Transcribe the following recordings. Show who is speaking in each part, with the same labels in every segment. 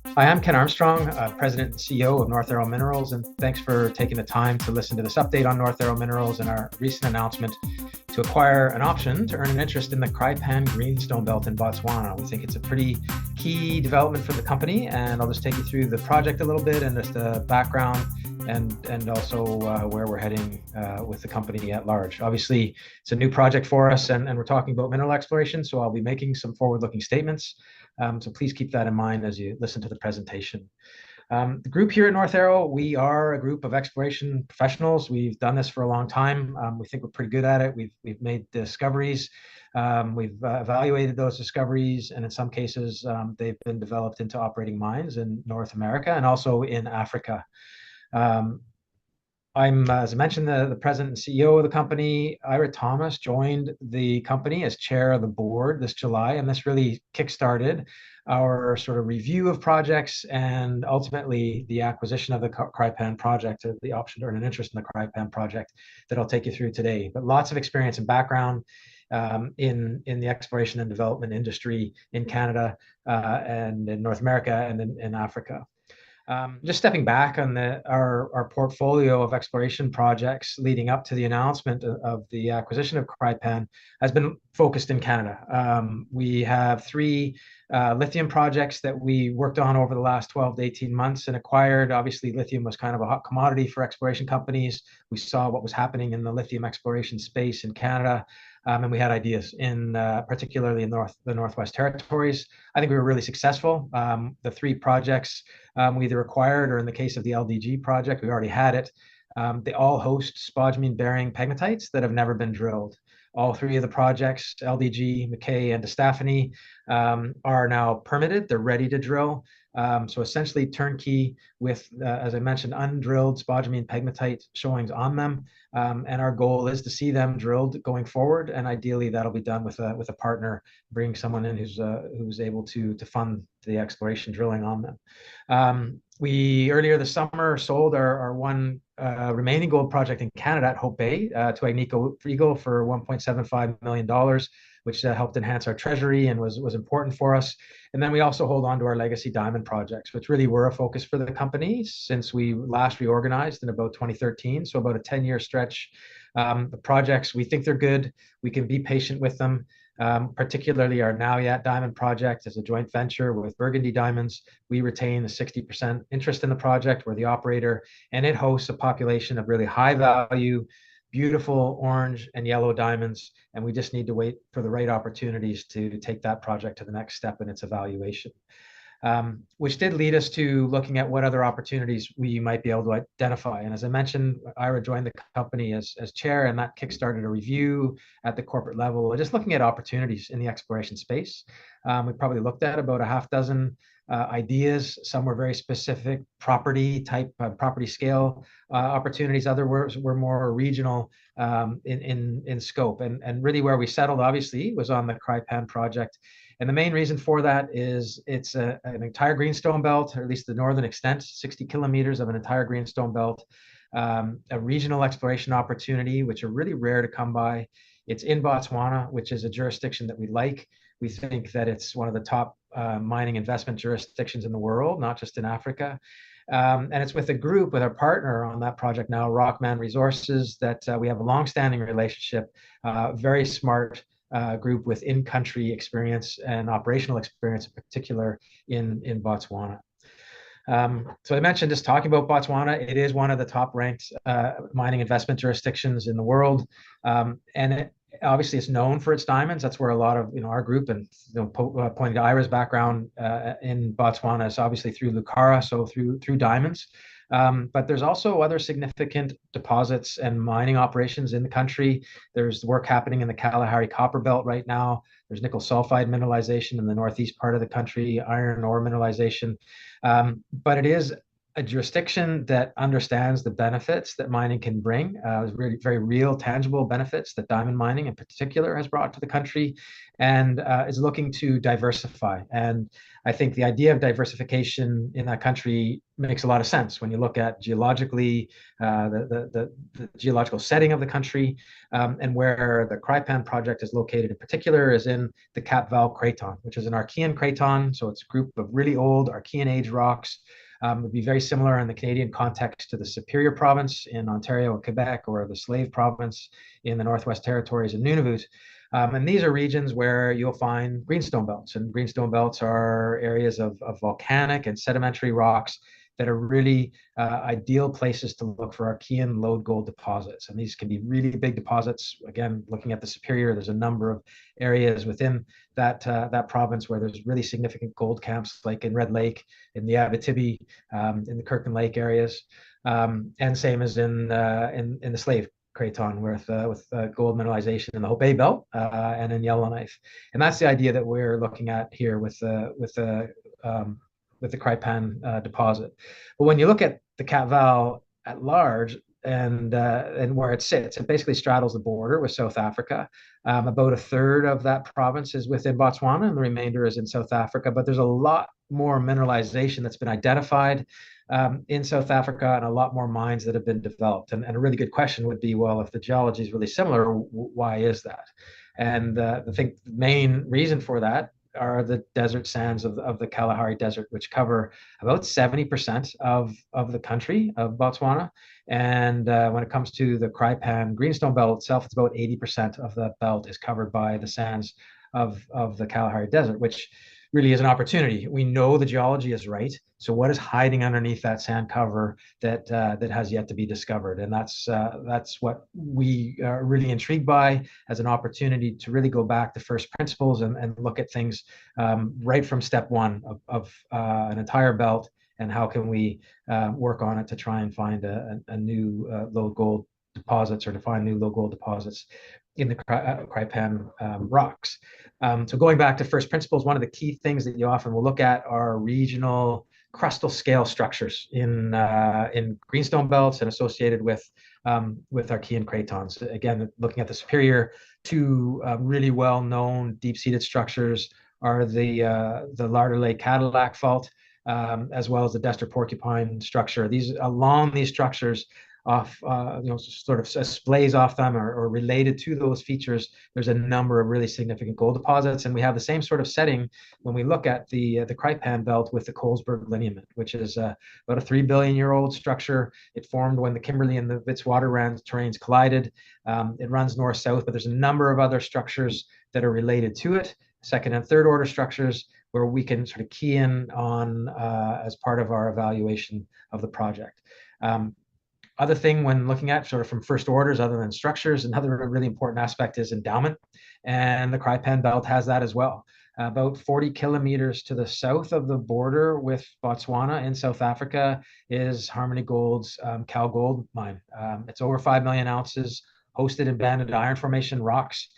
Speaker 1: Hi, I'm Ken Armstrong, President and CEO of North Arrow Minerals, and thanks for taking the time to listen to this update on North Arrow Minerals and our recent announcement to acquire an option to earn an interest in the Kraaipan Greenstone Belt in Botswana. We think it's a pretty key development for the company, and I'll just take you through the project a little bit and just the background and also where we're heading with the company at large. Obviously, it's a new project for us, and we're talking about mineral exploration, so I'll be making some forward-looking statements. So please keep that in mind as you listen to the presentation. The group here at North Arrow, we are a group of exploration professionals. We've done this for a long time. We think we're pretty good at it. We've made discoveries. We've evaluated those discoveries, and in some cases, they've been developed into operating mines in North America and also in Africa. I'm, as I mentioned, the president and CEO of the company. Ira Thomas joined the company as chair of the board this July, and this really kickstarted our sort of review of projects and ultimately the acquisition of the Kraaipan project, or the option to earn an interest in the Kraaipan project that I'll take you through today. But lots of experience and background in the exploration and development industry in Canada and in North America and in Africa. Just stepping back on our portfolio of exploration projects leading up to the announcement of the acquisition of Kraaipan has been focused in Canada. We have three lithium projects that we worked on over the last 12 to 18 months and acquired. Obviously, lithium was kind of a hot commodity for exploration companies. We saw what was happening in the lithium exploration space in Canada. And we had ideas in particularly in the Northwest Territories. I think we were really successful. The three projects we either acquired, or in the case of the LDG project, we already had it. They all host spodumene-bearing pegmatites that have never been drilled. All three of the projects, LDG, McKay, and DeStaffany, are now permitted. They're ready to drill. So essentially turnkey with, as I mentioned, undrilled spodumene pegmatite showings on them. And our goal is to see them drilled going forward, and ideally that'll be done with a partner, bring someone in who's able to fund the exploration drilling on them. We earlier this summer sold our one remaining gold project in Canada at Hope Bay to Agnico Eagle for $1.75 million, which helped enhance our treasury and was important for us. And then we also hold on to our legacy diamond projects, which really were a focus for the company since we last reorganized in about 2013. So about a 10-year stretch. The projects, we think they're good. We can be patient with them. Particularly our Naujaat diamond project is a joint venture with Burgundy Diamonds. We retain a 60% interest in the project. We're the operator, and it hosts a population of really high value, beautiful orange and yellow diamonds, and we just need to wait for the right opportunities to take that project to the next step in its evaluation. Which did lead us to looking at what other opportunities we might be able to identify. And as I mentioned, Ira joined the company as chair, and that kickstarted a review at the corporate level, just looking at opportunities in the exploration space. We probably looked at about a half dozen ideas. Some were very specific property type, property scale opportunities. Others were more regional in scope. And really where we settled, obviously, was on the Kraaipan project. And the main reason for that is it's an entire greenstone belt, or at least the northern extent, 60 kilometers of an entire greenstone belt, a regional exploration opportunity, which are really rare to come by. It's in Botswana, which is a jurisdiction that we like. We think that it's one of the top mining investment jurisdictions in the world, not just in Africa. And it's with a group, with our partner on that project now, Rockman Resources, that we have a long-standing relationship, very smart group with in-country experience and operational experience, in particular in Botswana. So I mentioned, just talking about Botswana, it is one of the top ranked mining investment jurisdictions in the world. And obviously it's known for its diamonds. That's where a lot of our group, and pointing to Ira's background in Botswana, is obviously through Lucara, so through diamonds. But there's also other significant deposits and mining operations in the country. There's work happening in the Kalahari Copper Belt right now. There's nickel sulfide mineralization in the northeast part of the country, iron ore mineralization. But it is a jurisdiction that understands the benefits that mining can bring, really very real, tangible benefits that diamond mining in particular has brought to the country, and is looking to diversify. And I think the idea of diversification in that country makes a lot of sense when you look at geologically, the geological setting of the country, and where the Kraaipan project is located in particular is in the Cap-Val Craton, which is an Archean craton. So it's a group of really old Archean age rocks. Would be very similar in the Canadian context to the Superior Province in Ontario or Quebec, or the Slave Province in the Northwest Territories in Nunavut. And these are regions where you'll find greenstone belts. And greenstone belts are areas of volcanic and sedimentary rocks that are really ideal places to look for Archean lode gold deposits. And these can be really big deposits. Again, looking at the Superior, there's a number of areas within that province where there's really significant gold camps, like in Red Lake, in the Abitibi, in the Kirkland Lake areas, and same as in the Slave Craton with gold mineralization in the Hope Bay Belt and in Yellowknife. And that's the idea that we're looking at here with the Kraaipan deposit. But when you look at the Cap-Val at large, and where it sits, it basically straddles the border with South Africa. About a third of that province is within Botswana, and the remainder is in South Africa. But there's a lot more mineralization that's been identified in South Africa, and a lot more mines that have been developed. And a really good question would be, well, if the geology is really similar, why is that? And I think the main reason for that are the desert sands of the Kalahari Desert, which cover about 70% of the country of Botswana. And when it comes to the Kraaipan Greenstone Belt itself, it's about 80% of the belt is covered by the sands of the Kalahari Desert, which really is an opportunity. We know the geology is right. So what is hiding underneath that sand cover that has yet to be discovered? And that's what we are really intrigued by, as an opportunity to really go back to first principles and look at things right from step one of an entire belt, and how can we work on it to try and find a new low gold deposits, or to find new low gold deposits in the Kraaipan rocks. So going back to first principles, one of the key things that you often will look at are regional crustal scale structures in greenstone belts and associated with Archean cratons. Again, looking at the Superior, two really well-known deep-seated structures are the Larder Lake Cadillac Fault, as well as the Dester Porcupine structure. Along these structures, sort of splays off them, or related to those features, there's a number of really significant gold deposits. And we have the same sort of setting when we look at the Kraaipan belt with the Colesberg lineament, which is about a 3 billion year old structure. It formed when the Kimberley and the Witwatersrand terrains collided. It runs north-south, but there's a number of other structures that are related to it, second and third order structures, where we can sort of key in on as part of our evaluation of the project. Other thing when looking at sort of from first orders, other than structures, another really important aspect is endowment. And the Kraaipan belt has that as well. About 40 kilometers to the south of the border with Botswana in South Africa is Harmony Gold's Kalgold mine. It's over 5 million ounces, hosted in banded iron formation rocks.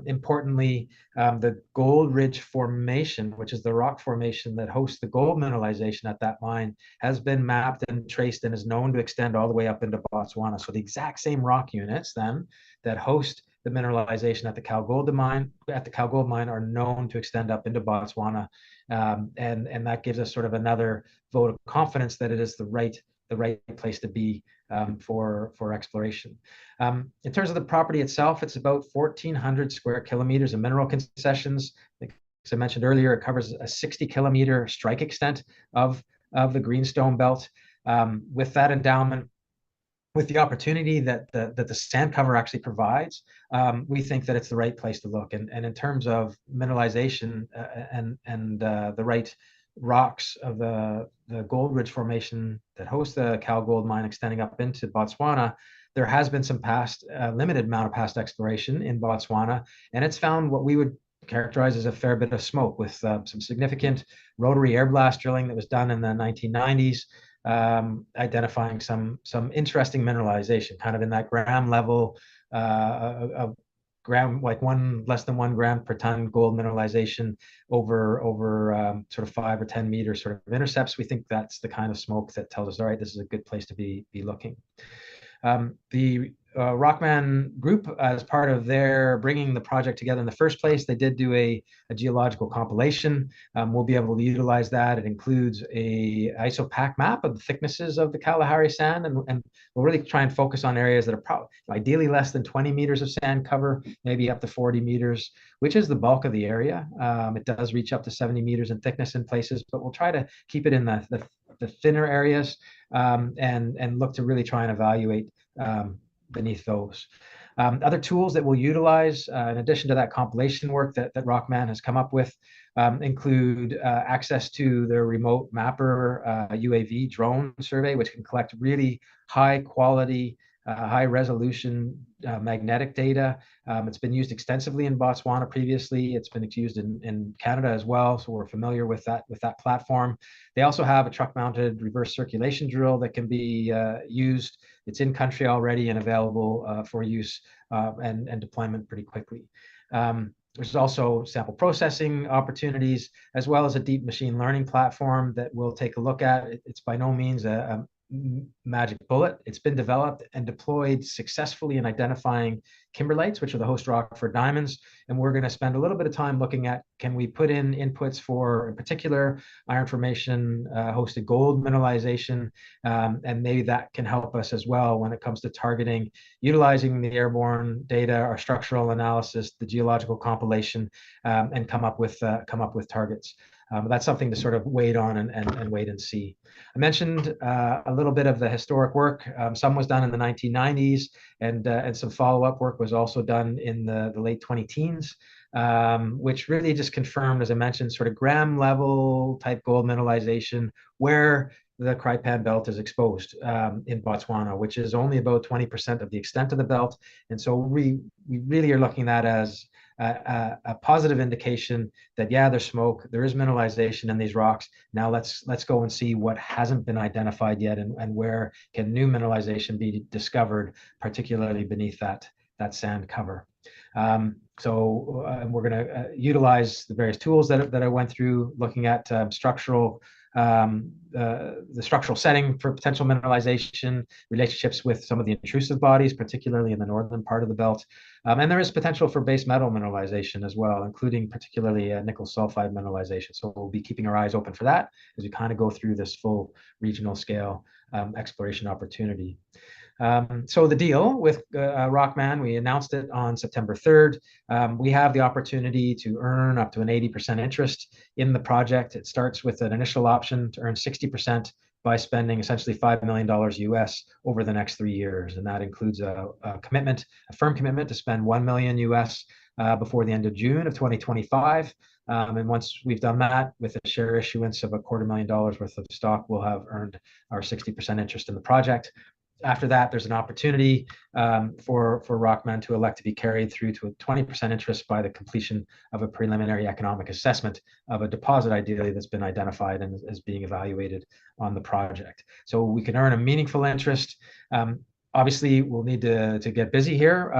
Speaker 1: Importantly, the Gold Ridge Formation, which is the rock formation that hosts the gold mineralization at that mine, has been mapped and traced and is known to extend all the way up into Botswana. So the exact same rock units then that host the mineralization at the Kalgold mine are known to extend up into Botswana, and that gives us sort of another vote of confidence that it is the right place to be for exploration. In terms of the property itself, it's about 1,400 square kilometers of mineral concessions. As I mentioned earlier, it covers a 60-kilometer strike extent of the Greenstone Belt. With that endowment, with the opportunity that the sand cover actually provides, we think that it's the right place to look. And in terms of mineralization and the right rocks of the Gold Ridge Formation that hosts the Kalgold mine extending up into Botswana, there has been some limited amount of past exploration in Botswana, and it's found what we would characterize as a fair bit of smoke, with some significant rotary air blast drilling that was done in the 1990s, identifying some interesting mineralization, kind of in that gram level of gram, like less than 1 gram per ton gold mineralization over sort of 5 or 10 meters sort of intercepts. We think that's the kind of smoke that tells us, all right, this is a good place to be looking. The Rockman Group, as part of their bringing the project together in the first place, they did do a geological compilation. We'll be able to utilize that. It includes a isopack map of the thicknesses of the Kalahari sand, and we'll really try and focus on areas that are ideally less than 20 meters of sand cover, maybe up to 40 meters, which is the bulk of the area. It does reach up to 70 meters in thickness in places, but we'll try to keep it in the thinner areas, and look to really try and evaluate beneath those. Other tools that we'll utilize, in addition to that compilation work that Rockman has come up with, include access to their remote mapper UAV drone survey, which can collect really high quality, high resolution magnetic data. It's been used extensively in Botswana previously. It's been used in Canada as well, so we're familiar with that platform. They also have a truck-mounted reverse circulation drill that can be used. It's in country already and available for use and deployment pretty quickly. There's also sample processing opportunities, as well as a deep machine learning platform that we'll take a look at. It's by no means a magic bullet. It's been developed and deployed successfully in identifying kimberlites, which are the host rock for diamonds. And we're going to spend a little bit of time looking at, can we put in inputs for, in particular, iron formation hosted gold mineralization, and maybe that can help us as well when it comes to targeting, utilizing the airborne data, our structural analysis, the geological compilation, and come up with targets. That's something to sort of wait on and wait and see. I mentioned a little bit of the historic work. Some was done in the 1990s, and some follow-up work was also done in the late 2010s, which really just confirmed, as I mentioned, sort of gram level type gold mineralization where the Kraaipan Belt is exposed in Botswana, which is only about 20% of the extent of the belt. And so we really are looking at that as a positive indication that, yeah, there's smoke, there is mineralization in these rocks. Now let's go and see what hasn't been identified yet, and where can new mineralization be discovered, particularly beneath that sand cover. So we're going to utilize the various tools that I went through, looking at structural the structural setting for potential mineralization, relationships with some of the intrusive bodies, particularly in the northern part of the belt. And there is potential for base metal mineralization as well, including particularly nickel sulfide mineralization. So we'll be keeping our eyes open for that as we kind of go through this full regional scale exploration opportunity. So the deal with Rockman, we announced it on September 3rd. We have the opportunity to earn up to an 80% interest in the project. It starts with an initial option to earn 60% by spending essentially $5 million US over the next 3 years. And that includes a firm commitment to spend $1 million US before the end of June of 2025. And once we've done that with a share issuance of $250,000 worth of stock, we'll have earned our 60% interest in the project. After that, there's an opportunity for Rockman to elect to be carried through to a 20% interest by the completion of a preliminary economic assessment of a deposit, ideally, that's been identified and is being evaluated on the project. So we can earn a meaningful interest. Obviously, we'll need to get busy here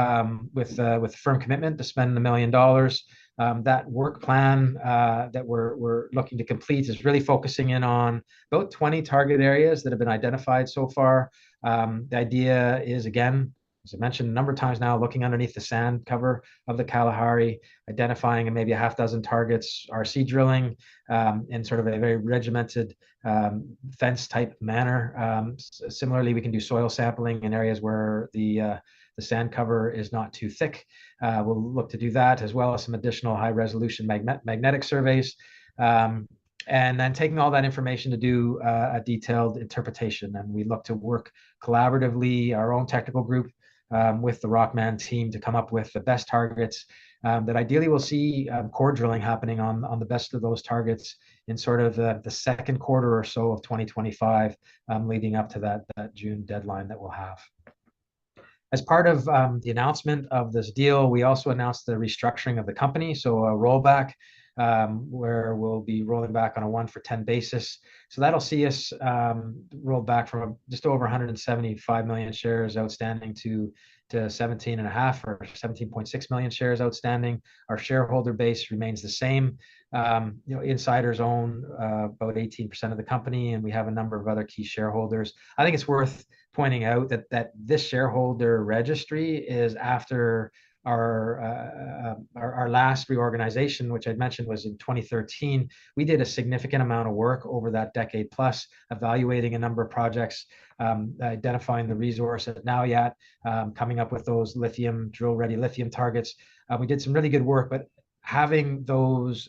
Speaker 1: with firm commitment to spend $1 million. That work plan that we're looking to complete is really focusing in on about 20 target areas that have been identified so far. The idea is, again, as I mentioned a number of times now, looking underneath the sand cover of the Kalahari, identifying maybe a half dozen targets, RC drilling in sort of a very regimented fence type manner. Similarly, we can do soil sampling in areas where the sand cover is not too thick. We'll look to do that, as well as some additional high resolution magnetic surveys. And then taking all that information to do a detailed interpretation. And we look to work collaboratively, our own technical group, with the Rockman team to come up with the best targets that ideally we'll see core drilling happening on the best of those targets in sort of the second quarter or so of 2025, leading up to that June deadline that we'll have. As part of the announcement of this deal, we also announced the restructuring of the company, so a rollback where we'll be rolling back on a 1-for-10 basis. So that'll see us roll back from just over 175 million shares outstanding to 17.5 or 17.6 million shares outstanding. Our shareholder base remains the same. Insiders own about 18% of the company, and we have a number of other key shareholders. I think it's worth pointing out that this shareholder registry is after our last reorganization, which I'd mentioned was in 2013. We did a significant amount of work over that decade plus, evaluating a number of projects, identifying the resource at Nauyat, coming up with those drill-ready lithium targets. We did some really good work, but having those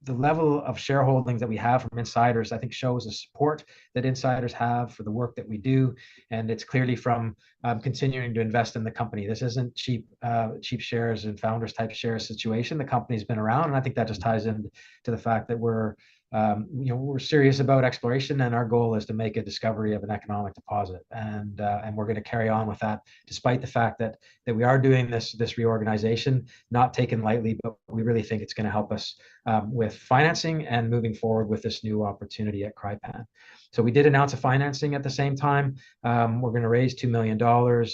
Speaker 1: the level of shareholdings that we have from insiders, I think, shows the support that insiders have for the work that we do, and it's clearly from continuing to invest in the company. This isn't cheap shares and founders type shares situation. The company's been around, and I think that just ties into the fact that we're serious about exploration, and our goal is to make a discovery of an economic deposit, and we're going to carry on with that, despite the fact that we are doing this reorganization, not taken lightly, but we really think it's going to help us with financing and moving forward with this new opportunity at Kraaipan. So we did announce a financing at the same time. We're going to raise $2 million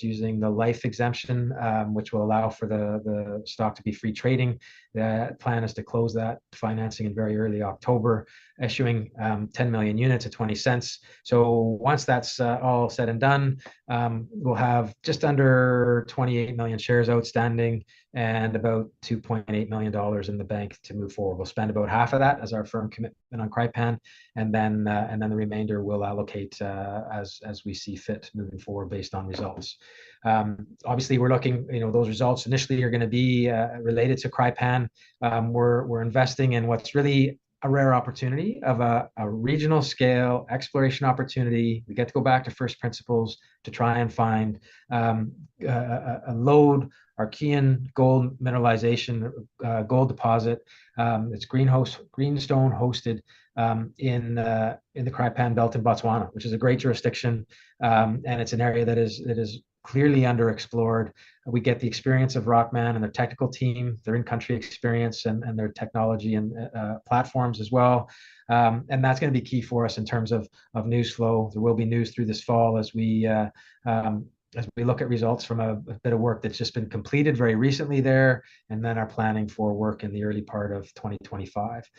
Speaker 1: using the life exemption, which will allow for the stock to be free trading. The plan is to close that financing in very early October, issuing 10 million units at 20 cents. So once that's all said and done, we'll have just under 28 million shares outstanding and about $2.8 million in the bank to move forward. We'll spend about half of that as our firm commitment on Kraaipan, and then the remainder we'll allocate as we see fit moving forward based on results. Obviously, we're looking, those results initially are going to be related to Kraaipan. We're investing in what's really a rare opportunity of a regional scale exploration opportunity. We get to go back to first principles to try and find a lode Archean gold mineralization, gold deposit. It's greenstone hosted in the Kraaipan Belt in Botswana, which is a great jurisdiction, and it's an area that is clearly underexplored. We get the experience of Rockman and their technical team, their in-country experience, and their technology and platforms as well. And that's going to be key for us in terms of news flow. There will be news through this fall as we look at results from a bit of work that's just been completed very recently there, and then are planning for work in the early part of 2025.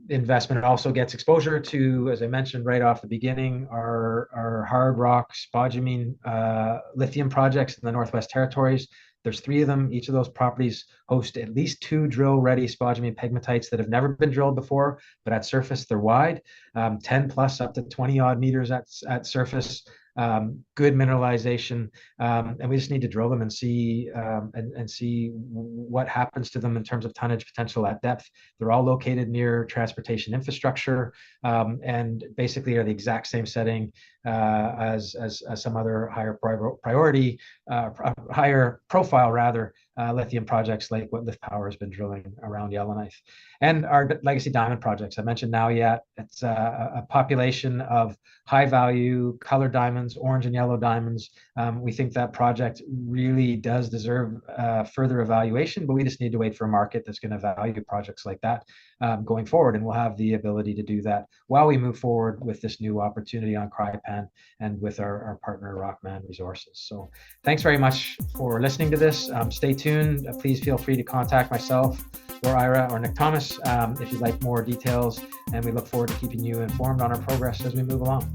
Speaker 1: Investment also gets exposure to, as I mentioned right off the beginning, our hard rock spodumene lithium projects in the Northwest Territories. There's 3 of them. Each of those properties host at least 2 drill-ready spodumene pegmatites that have never been drilled before, but at surface they're wide, 10 plus up to 20 odd meters at surface. Good mineralization, and we just need to drill them and see what happens to them in terms of tonnage potential at depth. They're all located near transportation infrastructure, and basically are the exact same setting as some other higher profile rather lithium projects like what Lift Power has been drilling around Yellowknife. And our legacy diamond projects, I mentioned Nauyat. It's a population of high value colored diamonds, orange and yellow diamonds. We think that project really does deserve further evaluation, but we just need to wait for a market that's going to value projects like that going forward, and we'll have the ability to do that while we move forward with this new opportunity on Kraaipan and with our partner Rockman Resources. So thanks very much for listening to this. Stay tuned. Please feel free to contact myself or Ira or Nick Thomas if you'd like more details, and we look forward to keeping you informed on our progress as we move along.